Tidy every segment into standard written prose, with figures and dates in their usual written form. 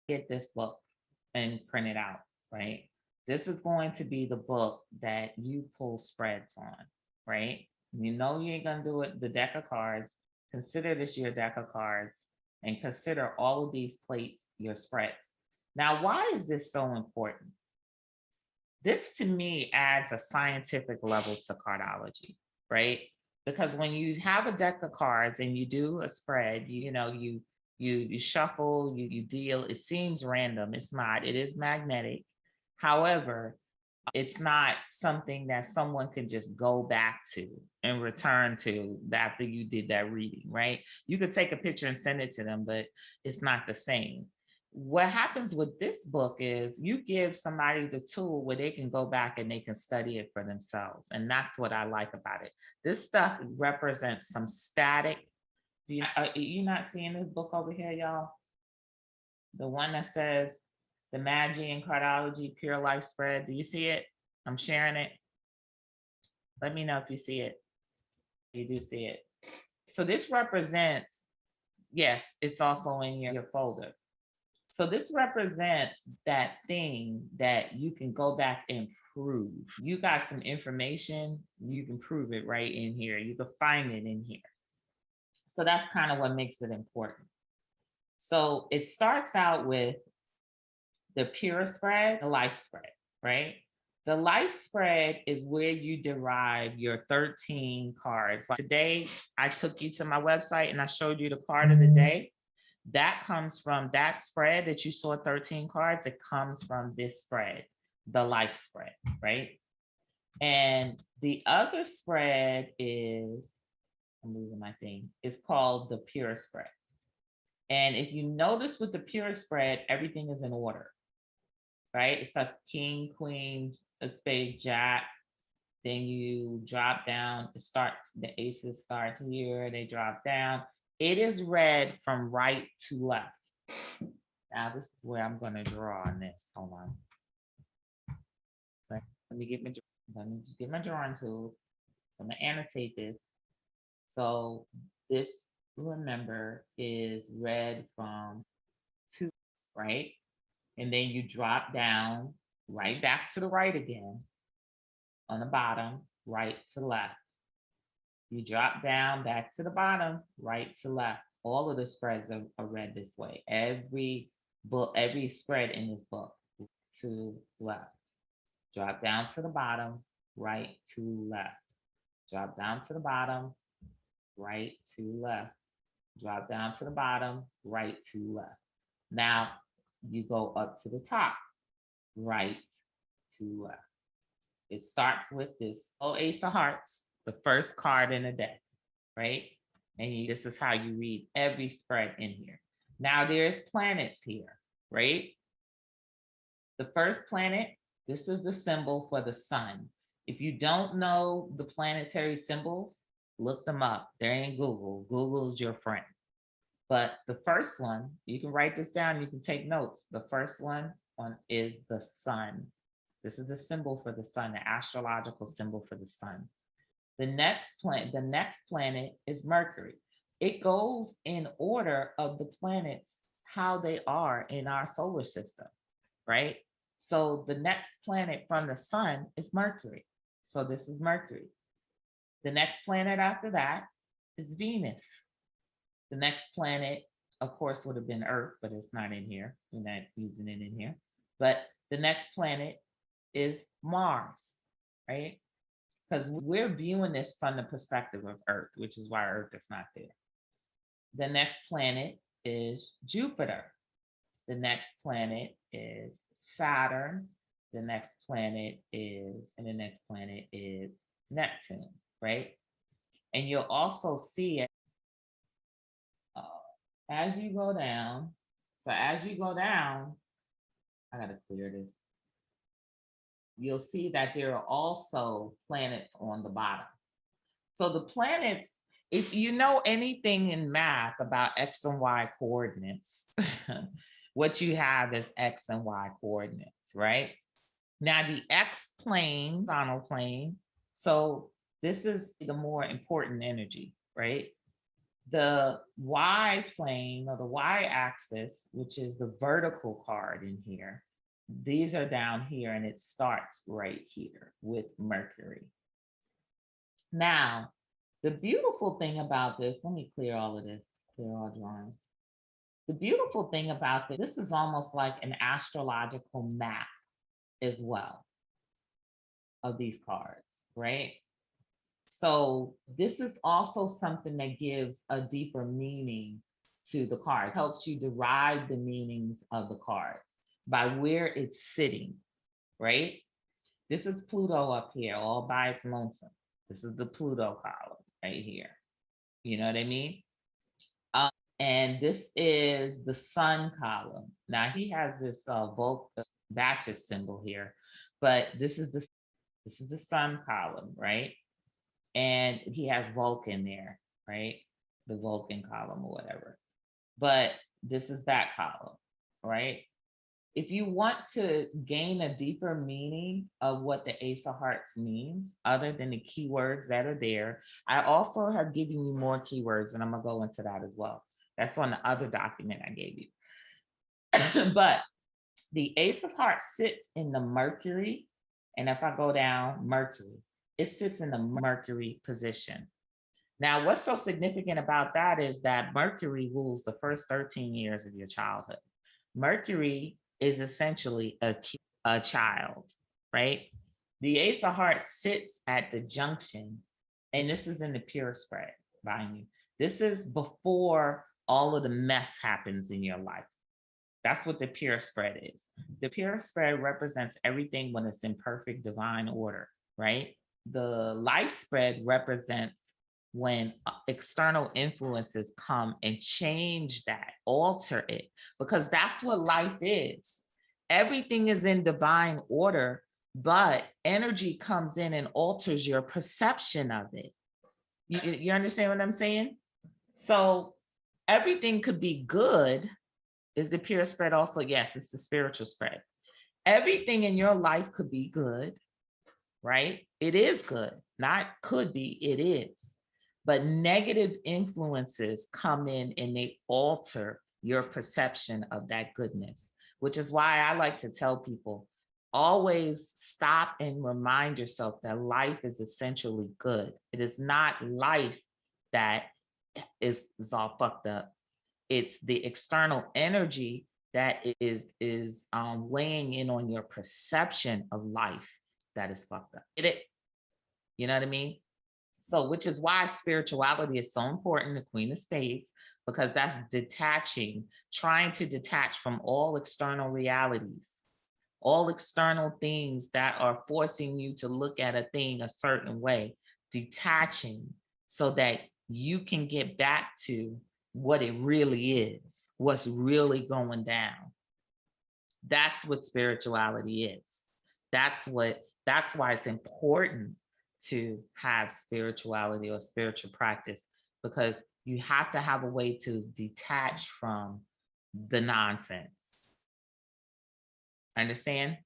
get this book and print it out, right? This is going to be the book that you pull spreads on, right? You know you ain't gonna do it, the deck of cards. Consider this your deck of cards and consider all of these plates your spreads. Now, why is this so important? This to me adds a scientific level to cardology, right? Because when you have a deck of cards and you do a spread, you shuffle, you deal, it seems random. It's not, it is magnetic. However, it's not something that someone can just go back to and return to after you did that reading, right? You could take a picture and send it to them, but it's not the same. What happens with this book is you give somebody the tool where they can go back and they can study it for themselves. And that's what I like about it. This stuff represents some static. Are you not seeing this book over here, y'all? The one that says the Magi and Cardology Pure Life Spread. Do you see it? I'm sharing it. Let me know if you see it. You do see it. So this represents, yes, it's also in your folder. So this represents that thing that you can go back and prove. You got some information, you can prove it right in here. You can find it in here. So that's kind of what makes it important. So it starts out with the pure spread, the life spread, right? The life spread is where you derive your 13 cards. Today, I took you to my website and I showed you the card of the day. That comes from that spread that you saw 13 cards. It comes from this spread, the life spread, right? And the other spread is, I'm moving my thing, it's called the pure spread. And if you notice with the pure spread, everything is in order, right? It starts king, queen, a spade, jack. Then you drop down, it starts, the aces start here, they drop down. It is read from right to left. Now this is where I'm gonna draw on this, hold on. Let me get my drawing tools. I'm gonna annotate this. So this, remember, is read from to right. And then you drop down right back to the right again. On the bottom, right to left. You drop down back to the bottom, right to left. All of the spreads are read this way. Every book, every spread in this book, to left. Drop down to the bottom, right to left. Drop down to the bottom, right to left. Drop down to the bottom, right to left. Now you go up to the top, right to left. It starts with this ace of hearts, the first card in the deck, right? And this is how you read every spread in here. Now there's planets here, right? The first planet, this is the symbol for the sun. If you don't know the planetary symbols, look them up. They're in Google. Google's your friend. But the first one, you can write this down, you can take notes. The first one is the sun. This is the symbol for the sun, the astrological symbol for the sun. The next planet is Mercury. It goes in order of the planets, how they are in our solar system, right? So the next planet from the sun is Mercury. So this is Mercury. The next planet after that is Venus. The next planet, of course, would have been Earth, but it's not in here. We're not using it in here. But the next planet is Mars, right? Because we're viewing this from the perspective of Earth, which is why Earth is not there. The next planet is Jupiter. The next planet is Saturn. The next planet is Neptune, right? And you'll also see it as you go down. So as you go down, I gotta clear this. You'll see that there are also planets on the bottom. So the planets, if you know anything in math about X and Y coordinates, what you have is X and Y coordinates, right? Now the X plane, horizontal plane, so this is the more important energy, right? The Y plane or the Y axis, which is the vertical card in here, these are down here and it starts right here with Mercury. Now, the beautiful thing about this, let me clear all of this, clear all drawings. The beautiful thing about this is almost like an astrological map as well of these cards, right? So this is also something that gives a deeper meaning to the cards, helps you derive the meanings of the cards by where it's sitting, right? This is Pluto up here, all by its lonesome. This is the Pluto column right here. You know what I mean? And this is the Sun column. Now he has this Bacchus symbol here, but this is the Sun column, right? And he has Vulcan there, right? The Vulcan column or whatever. But this is that column, right? If you want to gain a deeper meaning of what the Ace of Hearts means, other than the keywords that are there, I also have given you more keywords, and I'm gonna go into that as well. That's on the other document I gave you. But the Ace of Hearts sits in the Mercury, and if I go down Mercury, it sits in the Mercury position. Now, what's so significant about that is that Mercury rules the first 13 years of your childhood. Mercury is essentially a child, right? The Ace of Hearts sits at the junction, and this is in the pure spread, mind you. This is before all of the mess happens in your life. That's what the pure spread is. The pure spread represents everything when it's in perfect divine order, right? The life spread represents when external influences come and change that, alter it, because that's what life is. Everything is in divine order, but energy comes in and alters your perception of it. You understand what I'm saying? So everything could be good. Is the pure spread also? Yes, it's the spiritual spread. Everything in your life could be good, right? It is good, not could be, it is. But negative influences come in and they alter your perception of that goodness, which is why I like to tell people, always stop and remind yourself that life is essentially good. It is not life that is all fucked up. It's the external energy that is weighing in on your perception of life that is fucked up. Get it? You know what I mean? So, which is why spirituality is so important, the Queen of Spades, because that's detaching, trying to detach from all external realities, all external things that are forcing you to look at a thing a certain way, detaching so that you can get back to what it really is, what's really going down. That's what spirituality is. That's why it's important to have spirituality or spiritual practice, because you have to have a way to detach from the nonsense. Understand?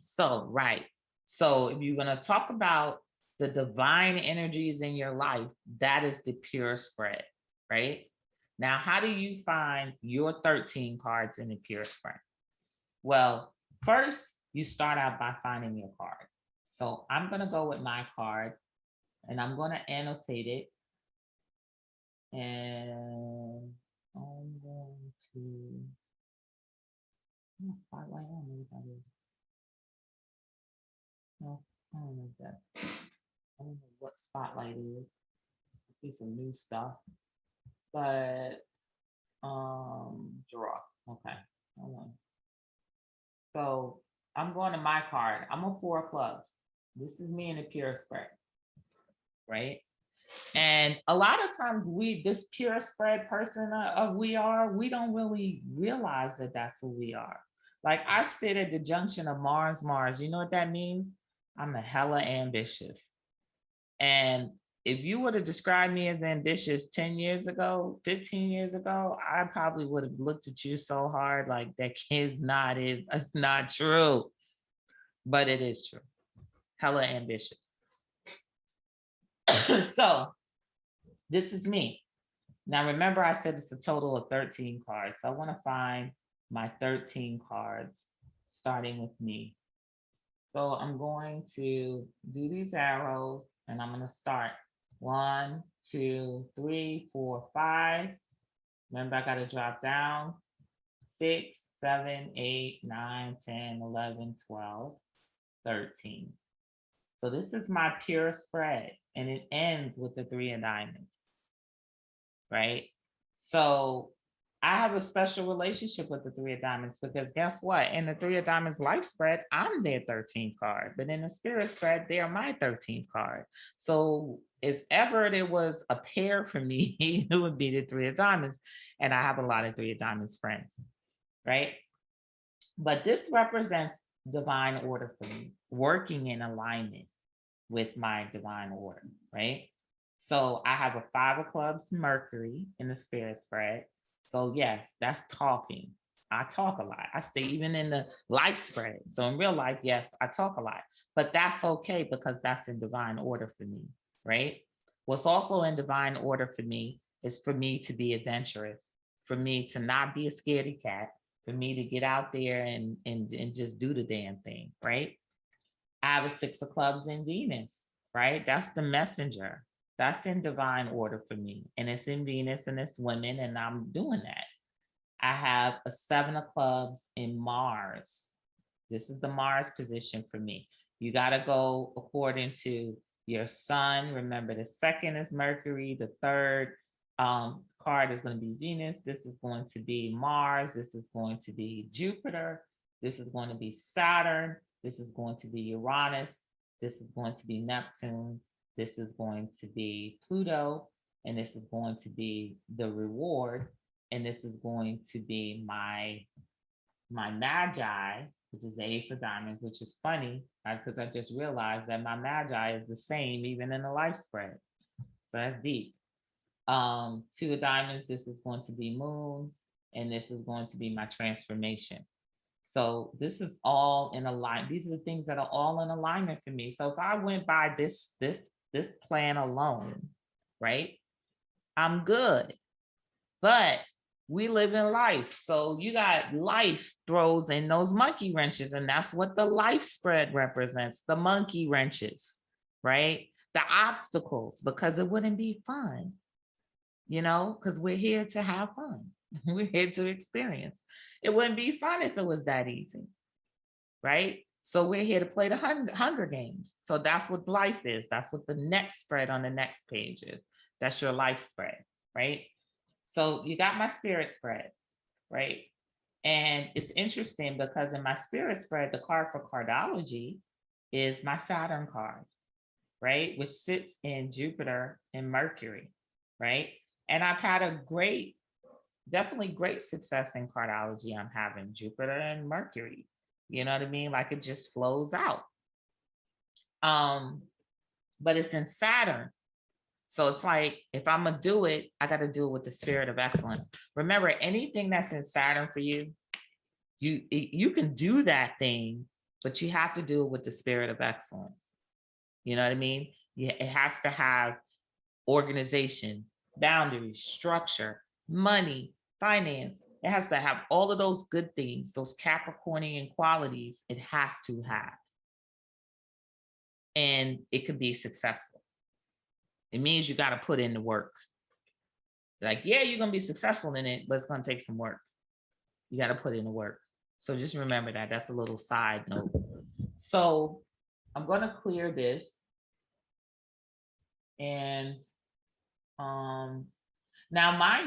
So, right. So if you're going to talk about the divine energies in your life, that is the pure spread, right? Now, how do you find your 13 cards in the pure spread? Well, first, you start out by finding your card. So I'm going to go with my card and I'm going to annotate it. And I'm going to spotlight on anybody. No, I don't know that. I don't know what spotlight is. I see some new stuff. But draw. Okay. Hold on. So I'm going to my card. I'm a 4 of clubs. This is me in a pure spread, right? And a lot of times this pure spread person we don't really realize that that's who we are. Like I sit at the junction of Mars. You know what that means? I'm a hella ambitious. And if you would have described me as ambitious 10 years ago, 15 years ago, I probably would have looked at you so hard like that kid's not it. That's not true. But it is true. Hella ambitious. So this is me. Now, remember, I said it's a total of 13 cards. I want to find my 13 cards, starting with me. So I'm going to do these arrows and I'm going to start 1, 2, 3, 4, 5. Remember, I got to drop down 6, 7, 8, 9, 10, 11, 12, 13. So this is my pure spread and it ends with the 3 of diamonds, right? So I have a special relationship with the 3 of diamonds because guess what? In the 3 of diamonds life spread, I'm their 13th card, but in the spirit spread, they are my 13th card. So if ever there was a pair for me, it would be the 3 of diamonds. And I have a lot of 3 of diamonds friends, right? But this represents divine order for me, working in alignment with my divine order, right? So I have a 5 of clubs Mercury in the spirit spread. So yes, that's talking. I talk a lot. I say even in the life spread. So in real life, yes, I talk a lot, but that's okay because that's in divine order for me, right? What's also in divine order for me is for me to be adventurous, for me to not be a scaredy cat, for me to get out there and just do the damn thing, right? I have a 6 of clubs in Venus, right? That's the messenger. That's in divine order for me. And it's in Venus and it's women, and I'm doing that. I have a 7 of clubs in Mars. This is the Mars position for me. You got to go according to your sun. Remember, the second is Mercury, the third card is going to be Venus. This is going to be Mars. This is going to be Jupiter. This is going to be Saturn. This is going to be Uranus. This is going to be Neptune. This is going to be Pluto. And this is going to be the reward. And this is going to be my Magi, which is the Ace of Diamonds, which is funny because I just realized that my Magi is the same even in the life spread. So that's deep. 2 of Diamonds, this is going to be Moon, and this is going to be my transformation. So this is all in alignment. These are the things that are all in alignment for me. So if I went by this plan alone, right, I'm good. But we live in life. So you got life throws in those monkey wrenches, and that's what the life spread represents, the monkey wrenches, right? The obstacles, because it wouldn't be fun, you know, because we're here to have fun. We're here to experience. It wouldn't be fun if it was that easy, right? So we're here to play the Hunger Games. So that's what life is. That's what the next spread on the next page is. That's your life spread, right? So you got my spirit spread, right? And it's interesting because in my spirit spread, the card for cardology is my Saturn card, right? Which sits in Jupiter and Mercury, right? And I've had a definitely great success in cardology. I'm having Jupiter and Mercury, you know what I mean? Like it just flows out. But it's in Saturn. So it's like, if I'm gonna do it, I got to do it with the spirit of excellence. Remember, anything that's in Saturn for you, you can do that thing, but you have to do it with the spirit of excellence. You know what I mean? It has to have organization, boundaries, structure, money, finance. It has to have all of those good things, those Capricornian qualities. It has to have, and it could be successful. It means you got to put in the work. Like, yeah, you're going to be successful in it, but it's going to take some work. You got to put in the work. So just remember that. That's a little side note. So I'm going to clear this. And now mind